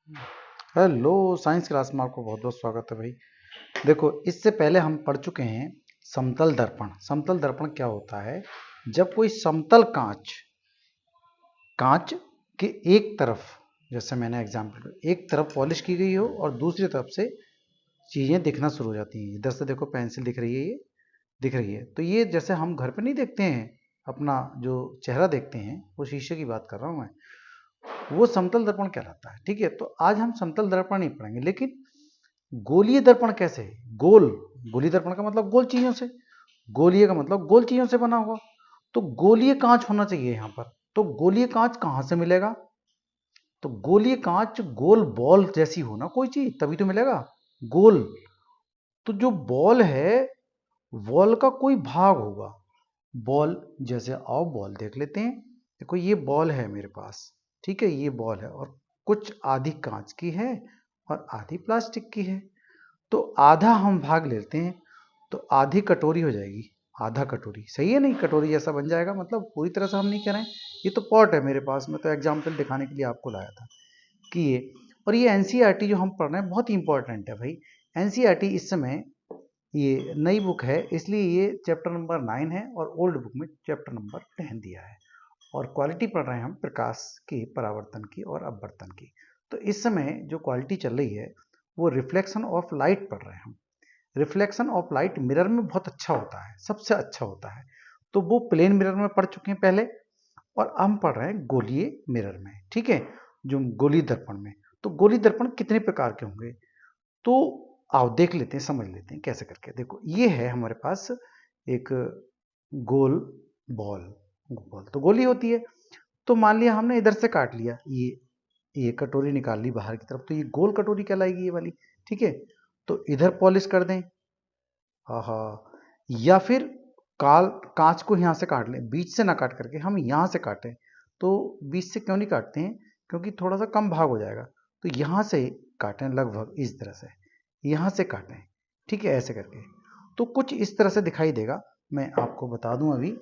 Hello science class में आपको बहुत बहुत स्वागत है भाई। देखो, इससे पहले हम पढ़ चुके हैं समतल दर्पण। समतल दर्पण क्या होता है? जब कोई समतल कांच कांच के एक तरफ, जैसे मैंने एग्जांपल, एक तरफ पॉलिश की गई हो और दूसरी तरफ से चीजें दिखना शुरू हो जाती हैं। इधर से देखो पेंसिल दिख रही है, ये दिख रही है। तो ये जैसे हम घर पे नहीं देखते हैं, अपना जो चेहरा देखते हैं, वो शीशे की बात कर रहा हूँ मैं, वो समतल दर्पण कहलाता है। ठीक है, तो आज हम समतल दर्पण नहीं पढ़ेंगे, लेकिन गोलीय दर्पण कैसे है? गोल, गोलीय दर्पण का मतलब गोल चीजों से, गोलीय का मतलब गोल चीजों से बना होगा। तो गोलीय कांच होना चाहिए यहाँ पर। तो गोलीय कांच कहां से मिलेगा? तो गोलीय कांच गोल बॉल जैसी हो ना कोई चीज, तभी तो मिलेगा गोल। तो जो बॉल है, बॉल का कोई भाग होगा। बॉल, जैसे आओ बॉल देख लेते हैं। देखो ये बॉल है मेरे पास, ठीक है, ये बॉल है और कुछ आधी कांच की है और आधी प्लास्टिक की है। तो आधा हम भाग लेते हैं, तो आधी कटोरी हो जाएगी। आधा कटोरी सही है, नहीं कटोरी जैसा बन जाएगा, मतलब पूरी तरह से हम नहीं करें। ये तो पॉट है मेरे पास में, तो एग्जाम्पल दिखाने के लिए आपको लाया था कि ये। और ये एनसीईआरटी जो हम पढ़ रहे हैं बहुत ही इंपॉर्टेंट है भाई। एनसीईआरटी इस समय ये नई बुक है, इसलिए ये चैप्टर नंबर 9 है और ओल्ड बुक में चैप्टर नंबर 10 दिया है। और क्वालिटी पढ़ रहे हैं हम प्रकाश की, परावर्तन की और अपवर्तन की। तो इस समय जो क्वालिटी चल रही है वो रिफ्लेक्शन ऑफ लाइट पढ़ रहे हैं हम। रिफ्लेक्शन ऑफ लाइट मिरर में बहुत अच्छा होता है, सबसे अच्छा होता है। तो वो प्लेन मिरर में पढ़ चुके हैं पहले, और हम पढ़ रहे हैं गोलीय मिरर में। ठीक है, जो गोलीय दर्पण में। तो गोलीय दर्पण कितने प्रकार के होंगे? तो आओ देख लेते हैं, समझ लेते हैं कैसे करके। देखो ये है हमारे पास एक गोल बॉल। बॉल तो गोली होती है। तो मान लिया हमने इधर से काट लिया, ये कटोरी निकाल ली बाहर की तरफ, तो ये गोल कटोरी कहलाएगी ये वाली। ठीक है, तो इधर पॉलिश कर दें। हाँ, या फिर काल कांच को यहाँ से काट लें, बीच से ना काट करके हम यहाँ से काटें। तो बीच से क्यों नहीं काटते हैं? क्योंकि थोड़ा सा कम भाग हो जाएगा। तो यहाँ से काटें, लगभग इस तरह से, यहाँ से काटें। ठीक है, ऐसे करके तो कुछ इस तरह से दिखाई देगा। मैं आपको बता दूं, अभी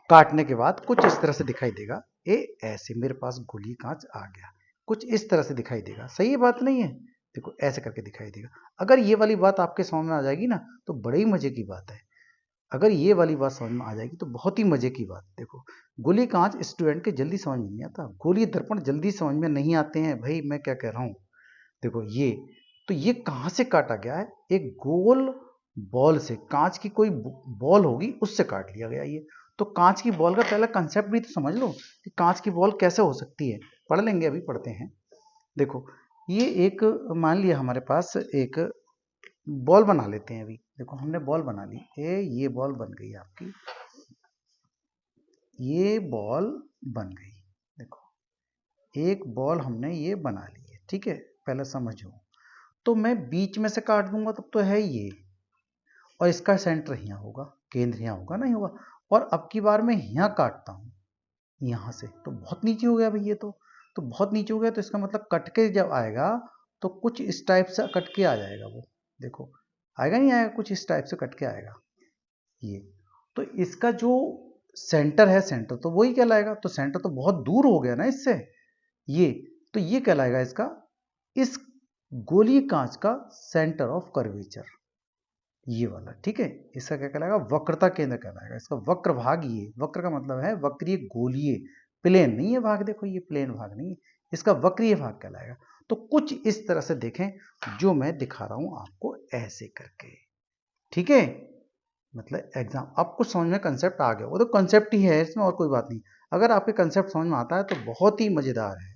काटने के बाद कुछ इस तरह से दिखाई देगा। ये ऐसे मेरे पास गोली कांच आ गया, कुछ इस तरह से दिखाई देगा। सही है, बात नहीं है? देखो ऐसे करके दिखाई देगा। अगर ये वाली बात आपके समझ में आ जाएगी ना, तो बड़े ही मजे की बात है। अगर ये वाली बात समझ में आ जाएगी तो बहुत ही मजे की बात। देखो, गोली कांच स्टूडेंट के जल्दी समझ में नहीं आता, गोली दर्पण जल्दी समझ में नहीं आते हैं भाई, मैं क्या कह रहा हूँ। देखो ये, तो ये कहाँ से काटा गया है? एक गोल बॉल से, कांच की कोई बॉल होगी उससे काट लिया गया ये। तो कांच की बॉल का पहला कंसेप्ट भी तो समझ लो कि कांच की बॉल कैसे हो सकती है। पढ़ लेंगे, अभी पढ़ते हैं। देखो ये एक, मान लिया हमारे पास एक बॉल बना लेते हैं। अभी देखो हमने बॉल बना ली, ये बॉल बन गई आपकी, ये बॉल बन गई। देखो एक बॉल हमने ये बना ली है, ठीक है, पहले समझो। तो मैं बीच में से काट दूंगा तब तो है ये, और इसका सेंटर यहाँ होगा, केंद्र यहाँ होगा, नहीं होगा। और अब की बार मैं यहाँ काटता हूँ, यहाँ से, तो बहुत नीचे हो गया भाई ये तो बहुत नीचे हो गया। तो इसका मतलब कट के जब आएगा तो कुछ इस टाइप से कट के आ जाएगा वो। देखो आएगा, नहीं आएगा, कुछ इस टाइप से कट के आएगा ये। तो इसका जो सेंटर है, सेंटर तो वही कहलाएगा। तो सेंटर तो बहुत दूर हो गया ना इससे, ये तो ये कहलाएगा इसका, इस गोलीय कांच का सेंटर ऑफ कर्वेचर, ये वाला। ठीक है, इसका क्या कहलाएगा? वक्रता केंद्र कहलाएगा। इसका वक्र भाग, ये वक्र का मतलब है वक्रीय गोलीय, प्लेन नहीं है भाग। देखो ये प्लेन भाग नहीं है, इसका वक्रीय भाग कहलाएगा। तो कुछ इस तरह से देखें, जो मैं दिखा रहा हूं आपको ऐसे करके। ठीक है, मतलब एग्जाम आपको समझ में कंसेप्ट आ गया, वो तो कंसेप्ट ही है, इसमें और कोई बात नहीं। अगर आपके कंसेप्ट समझ में आता है तो बहुत ही मजेदार है।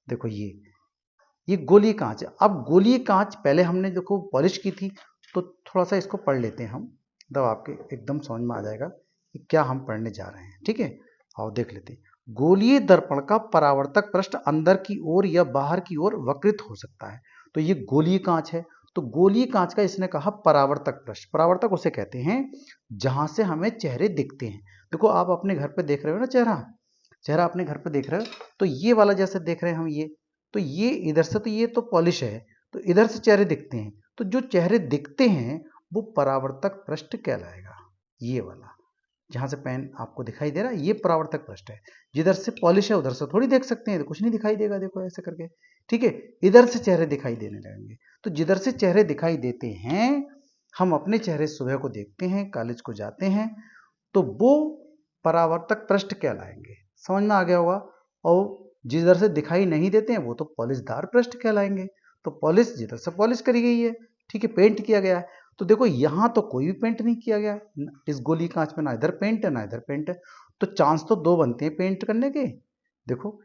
देखो ये गोलीय कांच है। अब गोलीय कांच पहले हमने देखो पॉलिश की थी, तो थोड़ा सा इसको पढ़ लेते हैं हम, तब आपके एकदम समझ में आ जाएगा कि क्या हम पढ़ने जा रहे हैं। ठीक है, आओ देख लेते हैं। गोलीय दर्पण का परावर्तक पृष्ठ अंदर की ओर या बाहर की ओर वक्रित हो सकता है। तो ये गोलीय कांच है, तो गोलीय कांच का इसने कहा परावर्तक पृष्ठ। परावर्तक उसे कहते हैं जहां से हमें चेहरे दिखते हैं। देखो आप अपने घर पे देख रहे हो ना चेहरा, चेहरा अपने घर पे देख रहे हो, तो ये वाला जैसे देख रहे हैं हम, ये तो ये इधर से, तो ये तो पॉलिश है, तो इधर से चेहरे दिखते हैं। तो जो चेहरे दिखते हैं वो परावर्तक पृष्ठ कहलाएगा, ये वाला। जहां से पेन आपको दिखाई दे रहा है ये परावर्तक पृष्ठ है। जिधर से पॉलिश है उधर से थोड़ी देख सकते हैं, तो कुछ नहीं दिखाई देगा, देखो ऐसे करके। ठीक है, इधर से चेहरे दिखाई देने लगेंगे। तो जिधर से चेहरे दिखाई देते हैं, हम अपने चेहरे सुबह को देखते हैं, कॉलेज को जाते हैं, तो वो परावर्तक पृष्ठ कहलाएंगे। समझ में आ गया होगा। और जिधर से दिखाई नहीं देते हैं वो तो पॉलिशदार पृष्ठ कहलाएंगे। तो पॉलिश जिधर से पॉलिश करी गई है, ठीक है, पेंट किया गया है। तो देखो यहां तो कोई भी पेंट नहीं किया गया इस गोली कांच में, ना इधर पेंट है ना इधर पेंट है। तो चांस तो दो बनते हैं पेंट करने के। देखो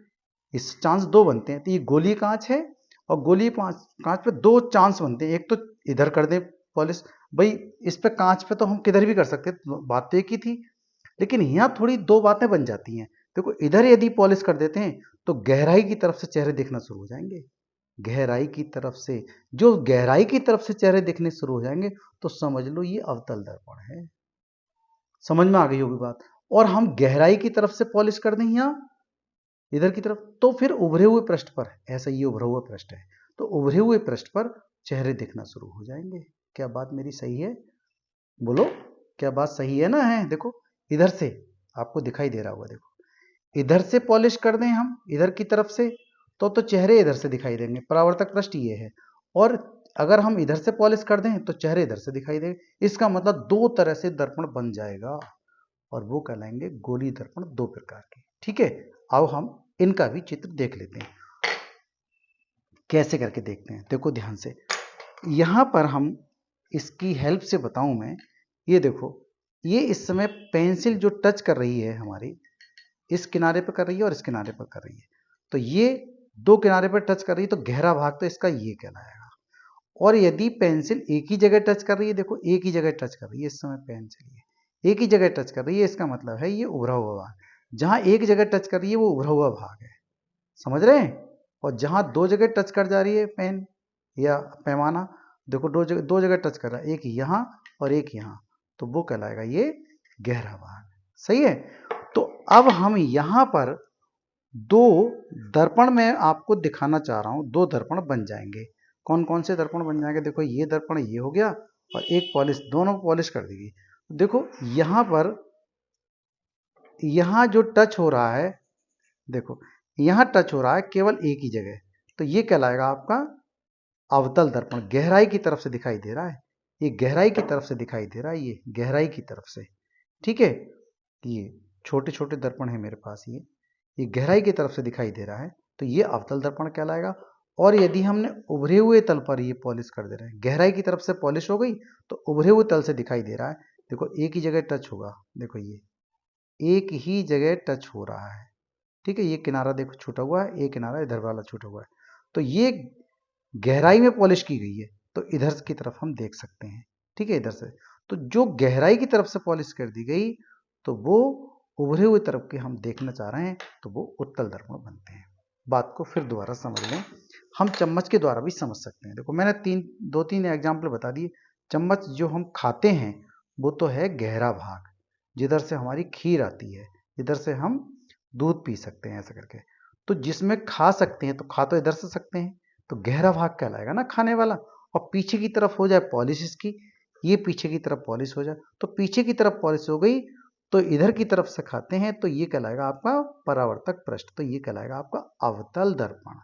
इस चांस दो बनते हैं, तो ये गोली कांच है और गोली कांच पे दो चांस बनते हैं। एक तो इधर कर दे पॉलिश, भाई इस पे कांच पे तो हम किधर भी कर सकते, बात तो एक ही थी। लेकिन यहाँ थोड़ी दो बातें बन जाती हैं। देखो इधर यदि पॉलिश कर देते हैं तो गहराई की तरफ से चेहरे दिखना शुरू हो जाएंगे। गहराई की तरफ से, जो गहराई की तरफ से चेहरे दिखने शुरू हो जाएंगे, तो समझ लो ये अवतल दर्पण है। समझ में आ गई होगी बात। और हम गहराई की तरफ से पॉलिश कर दें यहाँ इधर की तरफ, तो फिर उभरे हुए पृष्ठ पर, ऐसा ये उभरा हुआ पृष्ठ है, तो उभरे हुए पृष्ठ पर चेहरे दिखना शुरू हो जाएंगे। क्या बात मेरी सही है? बोलो, क्या बात सही है ना? है, देखो इधर से आपको दिखाई दे रहा होगा। देखो इधर से पॉलिश कर दें हम इधर की तरफ से, तो चेहरे इधर से दिखाई देंगे, परावर्तक पृष्ठ ये है। और अगर हम इधर से पॉलिश कर दें तो चेहरे इधर से दिखाई देंगे। इसका मतलब दो तरह से दर्पण बन जाएगा, और वो कहलाएंगे गोली दर्पण, दो प्रकार के। ठीक है, आओ हम इनका भी चित्र देख लेते हैं। कैसे करके देखते हैं, देखो ध्यान से। यहां पर हम इसकी हेल्प से बताऊं मैं, ये देखो, ये इस समय पेंसिल जो टच कर रही है हमारी, इस किनारे पर कर रही है और इस किनारे पर कर रही है। तो ये दो किनारे पर टच कर रही है, तो गहरा भाग तो इसका ये कहलाएगा। और यदि पेंसिल एक ही जगह टच कर रही है, देखो एक ही जगह टच कर रही है इस समय पेंसिल, ये एक ही जगह टच कर रही है, इसका मतलब है ये उभरा हुआ भाग। जहां एक जगह टच कर रही है वो उभरा हुआ भाग है, समझ रहे हैं। और जहां दो जगह टच कर जा रही है पेन या पैमाना, देखो दो जगह टच कर रहा है, एक यहाँ और एक यहाँ, तो वो कहलाएगा ये गहरा भाग। सही है। तो अब हम यहां पर दो दर्पण में आपको दिखाना चाह रहा हूं, दो दर्पण बन जाएंगे। कौन कौन से दर्पण बन जाएंगे? देखो ये दर्पण ये हो गया, और एक पॉलिश, दोनों पॉलिश कर दी गई। देखो यहां पर, यहां जो टच हो रहा है, देखो यहां टच हो रहा है केवल एक ही जगह, तो ये कहलाएगा आपका अवतल दर्पण। गहराई की तरफ से दिखाई दे रहा है, ये गहराई की तरफ से दिखाई दे रहा है, ये गहराई की तरफ से। ठीक है, ये छोटे छोटे दर्पण है मेरे पास, ये गहराई की तरफ से दिखाई दे रहा है, तो ये अवतल दर्पण कहलाएगा। और यदि हमने उभरे हुए तल पर ये पॉलिश कर दे रहे हैं, गहराई की तरफ से पॉलिश हो गई, तो उभरे हुए तल से दिखाई दे रहा है। देखो एक ही जगह टच होगा, देखो ये एक ही जगह टच हो रहा है। ठीक है, ये किनारा देखो छूटा हुआ है, एक किनारा इधर वाला छूटा हुआ है, तो ये गहराई में पॉलिश की गई है, तो इधर की तरफ हम देख सकते हैं। ठीक है, इधर से, तो जो गहराई की तरफ से पॉलिश कर दी गई, तो वो उभरे हुए तरफ के हम देखना चाह रहे हैं, तो वो उत्तल दर्पण बनते हैं। बात को फिर दोबारा समझ लें, हम चम्मच के द्वारा भी समझ सकते हैं। देखो मैंने दो तीन एग्जाम्पल बता दिए। चम्मच जो हम खाते हैं वो तो है गहरा भाग, जिधर से हमारी खीर आती है, जिधर से हम दूध पी सकते हैं, ऐसा करके। तो जिसमें खा सकते हैं, तो खा तो इधर से सकते हैं, तो गहरा भाग कहलाएगा ना खाने वाला। और पीछे की तरफ हो जाए पॉलिश इसकी, ये पीछे की तरफ पॉलिश हो जाए, तो पीछे की तरफ पॉलिश हो गई, तो इधर की तरफ से खाते हैं, तो ये कहलाएगा आपका परावर्तक पृष्ठ, तो ये कहलाएगा आपका अवतल दर्पण।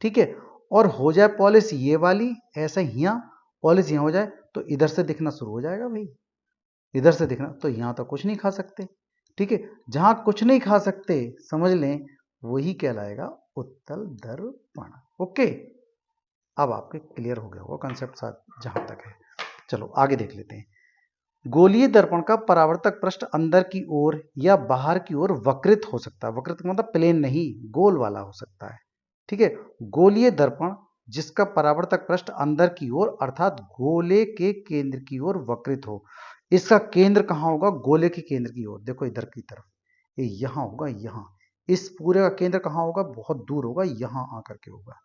ठीक है। और हो जाए पॉलिश ये वाली, ऐसा यहाँ पॉलिश यहाँ हो जाए, तो इधर से दिखना शुरू हो जाएगा भाई, इधर से दिखना, तो यहाँ तो कुछ नहीं खा सकते। ठीक है, जहां कुछ नहीं खा सकते, समझ लें वही कहलाएगा उत्तल दर्पण। ओके, अब आपके क्लियर हो गया होगा कंसेप्ट साथ जहां तक है। चलो आगे देख लेते हैं। गोलीय दर्पण का परावर्तक पृष्ठ अंदर की ओर या बाहर की ओर वक्रित हो सकता है। वक्रित मतलब प्लेन नहीं, गोल वाला हो सकता है। ठीक है, गोलीय दर्पण जिसका परावर्तक पृष्ठ अंदर की ओर अर्थात गोले के केंद्र की ओर वक्रित हो। इसका केंद्र कहां होगा? गोले के केंद्र की ओर, देखो इधर की तरफ, ये यहां होगा, यहां। इस पूरे का केंद्र कहां होगा? बहुत दूर होगा, यहां आकर के होगा।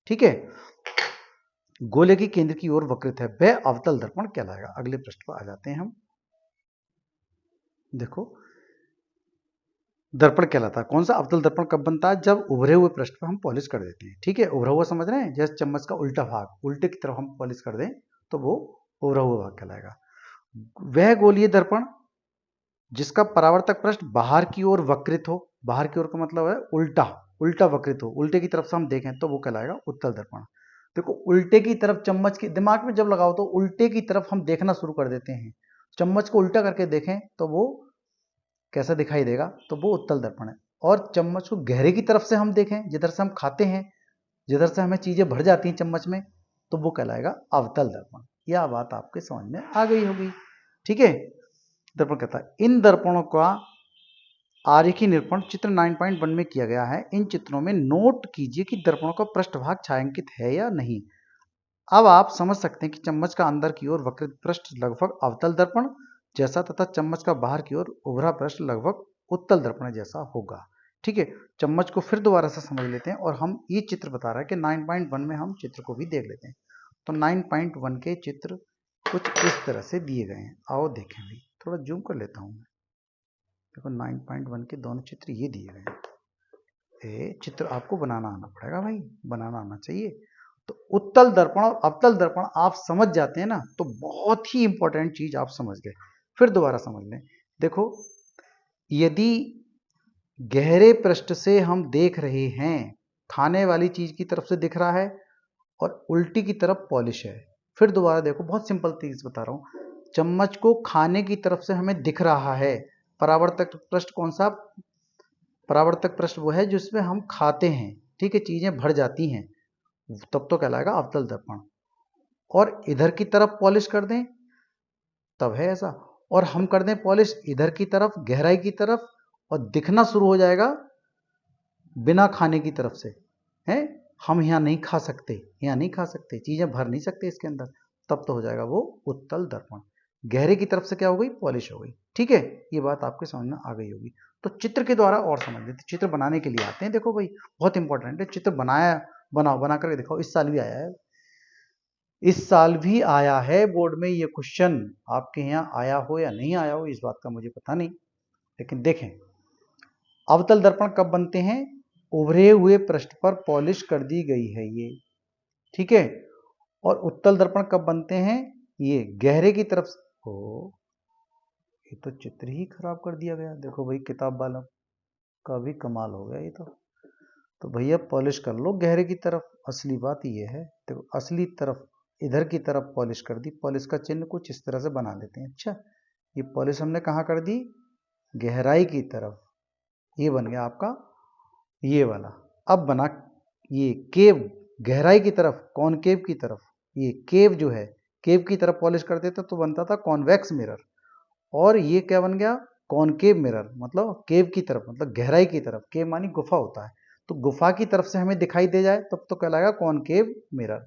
ठीक है, गोले के केंद्र की ओर वक्रित है, वह अवतल दर्पण कहलाएगा। अगले पृष्ठ पर आ जाते हैं हम। देखो दर्पण कहलाता है कौन सा? अवतल दर्पण कब बनता है? जब उभरे हुए पृष्ठ पर हम पॉलिश कर देते हैं। ठीक है, उभरा हुआ समझ रहे हैं, जैसे चम्मच का उल्टा भाग, उल्टे की तरफ हम पॉलिश कर दें, तो वो उभरा हुआ भाग कहलाएगा। वह गोलीय दर्पण जिसका परावर्तक पृष्ठ बाहर की ओर वक्रित हो, बाहर की ओर का मतलब है उल्टा, उल्टा वक्रित हो, उल्टे की तरफ से हम देखें तो वो कहलाएगा उत्तल दर्पण। देखो उल्टे की तरफ चम्मच के दिमाग में जब लगाओ तो उल्टे की तरफ हम देखना शुरू कर देते हैं, चम्मच को उल्टा करके देखें तो वो कैसा दिखाई देगा, तो वो उत्तल दर्पण है। और चम्मच को गहरे की तरफ से हम देखें, जिधर से हम खाते हैं, जिधर से हमें चीजें भर जाती हैं चम्मच में, तो वो कहलाएगा अवतल दर्पण। यह बात आपके समझ में आ गई होगी। ठीक है, दर्पण कहता है इन दर्पणों का आरेखी निरूपण चित्र 9.1 में किया गया है। इन चित्रों में नोट कीजिए कि दर्पणों का पृष्ठभाग छायांकित है या नहीं। अब आप समझ सकते हैं कि चम्मच का अंदर की ओर वक्रित पृष्ठ लगभग अवतल दर्पण जैसा तथा चम्मच का बाहर की ओर उभरा पृष्ठ लगभग उत्तल दर्पण जैसा होगा। ठीक है, चम्मच को फिर दोबारा से समझ लेते हैं और हम ये चित्र बता रहा है कि 9.1 में हम चित्र को भी देख लेते हैं। तो 9.1 के चित्र कुछ इस तरह से दिए गए हैं, आओ देखें भी। थोड़ा जूम कर लेता हूँ मैं। देखो 9.1 के दोनों चित्र ये दिए गए हैं। चित्र आपको बनाना आना पड़ेगा भाई, बनाना आना चाहिए। तो उत्तल दर्पण और अवतल दर्पण आप समझ जाते हैं ना, तो बहुत ही इंपॉर्टेंट चीज आप समझ गए। फिर दोबारा समझ लें। देखो यदि गहरे पृष्ठ से हम देख रहे हैं, खाने वाली चीज की तरफ से दिख रहा है और उल्टी की तरफ पॉलिश है। फिर दोबारा देखो, बहुत सिंपल चीज बता रहा हूं, चम्मच को खाने की तरफ से हमें दिख रहा है, परावर्तक पृष्ठ कौन सा, परावर्तक पृष्ठ वो है जिसमें हम खाते हैं, ठीक है, चीजें भर जाती हैं, तब तो कहलाएगा अवतल दर्पण। और इधर की तरफ पॉलिश कर दें तब है ऐसा, और हम कर दें पॉलिश इधर की तरफ गहराई की तरफ और दिखना शुरू हो जाएगा बिना खाने की तरफ से, है, हम यहाँ नहीं खा सकते, यहाँ नहीं खा सकते, चीजें भर नहीं सकते इसके अंदर, तब तो हो जाएगा वो उत्तल दर्पण। गहरे की तरफ से क्या हो गई, पॉलिश हो गई। ठीक है, ये बात आपके समझ में आ गई होगी। तो चित्र के द्वारा और समझ लेते, चित्र बनाने के लिए आते हैं। देखो भाई बहुत इंपॉर्टेंट है, चित्र बनाया, बनाओ, बना करके दिखाओ। इस साल भी आया है, इस साल भी आया है बोर्ड में ये क्वेश्चन। आपके यहाँ आया हो या नहीं आया हो इस बात का मुझे पता नहीं, लेकिन देखें अवतल दर्पण कब बनते हैं, उभरे हुए पृष्ठ पर पॉलिश कर दी गई है ये, ठीक है। और उत्तल दर्पण कब बनते हैं, ये गहरे की तरफ हो, ये तो चित्र ही खराब कर दिया गया। देखो भाई किताब वालों का भी कमाल हो गया ये तो भैया पॉलिश कर लो गहरे की तरफ। असली बात ये है, देखो असली तरफ इधर की तरफ पॉलिश कर दी, पॉलिश का चिन्ह कुछ इस तरह से बना लेते हैं। अच्छा, ये पॉलिश हमने कहाँ कर दी, गहराई की तरफ, ये बन गया आपका ये वाला। अब बना ये केव, गहराई की तरफ, कॉनकेव की तरफ, ये केव जो है, केव की तरफ पॉलिश कर देते तो बनता था कॉन्वेक्स मिरर। और ये क्या बन गया, कॉनकेव मिरर, मतलब केव की तरफ, मतलब गहराई की तरफ, केव मानी गुफा होता है, तो गुफा की तरफ से हमें दिखाई दे जाए तब तो कहलाएगा कॉनकेव मिरर,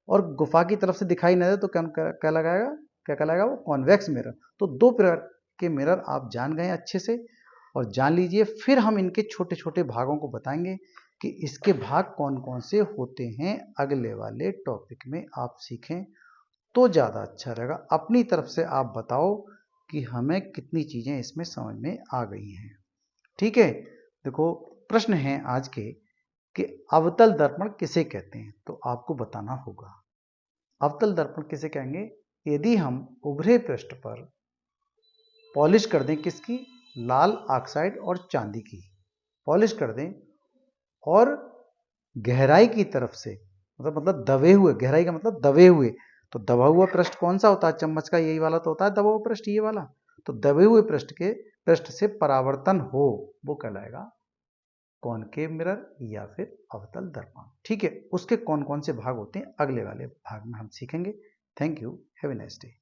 और गुफा की तरफ से दिखाई न दे तो क्या लगाएगा, क्या कहलाएगा वो, कॉन्वेक्स मिरर। तो दो प्रकार के मिरर आप जान गए अच्छे से, और जान लीजिए। फिर हम इनके छोटे छोटे भागों को बताएंगे कि इसके भाग कौन कौन से होते हैं, अगले वाले टॉपिक में आप सीखें तो ज़्यादा अच्छा रहेगा। अपनी तरफ से आप बताओ कि हमें कितनी चीज़ें इसमें समझ में आ गई हैं। ठीक है, देखो प्रश्न है आज के कि अवतल दर्पण किसे कहते हैं, तो आपको बताना होगा अवतल दर्पण किसे कहेंगे, यदि हम उभरे पृष्ठ पर पॉलिश कर दें, किसकी, लाल ऑक्साइड और चांदी की पॉलिश कर दें, और गहराई की तरफ से, मतलब दबे हुए, गहराई का मतलब दबे हुए, तो दबा हुआ पृष्ठ कौन सा होता है, चम्मच का यही वाला तो होता है दबा हुआ पृष्ठ, ये वाला। तो दबे हुए पृष्ठ से परावर्तन हो, वो कहलाएगा कॉनकेव मिरर या फिर अवतल दर्पण। ठीक है, उसके कौन कौन से भाग होते हैं अगले वाले भाग में हम सीखेंगे। Thank you, have a nice day.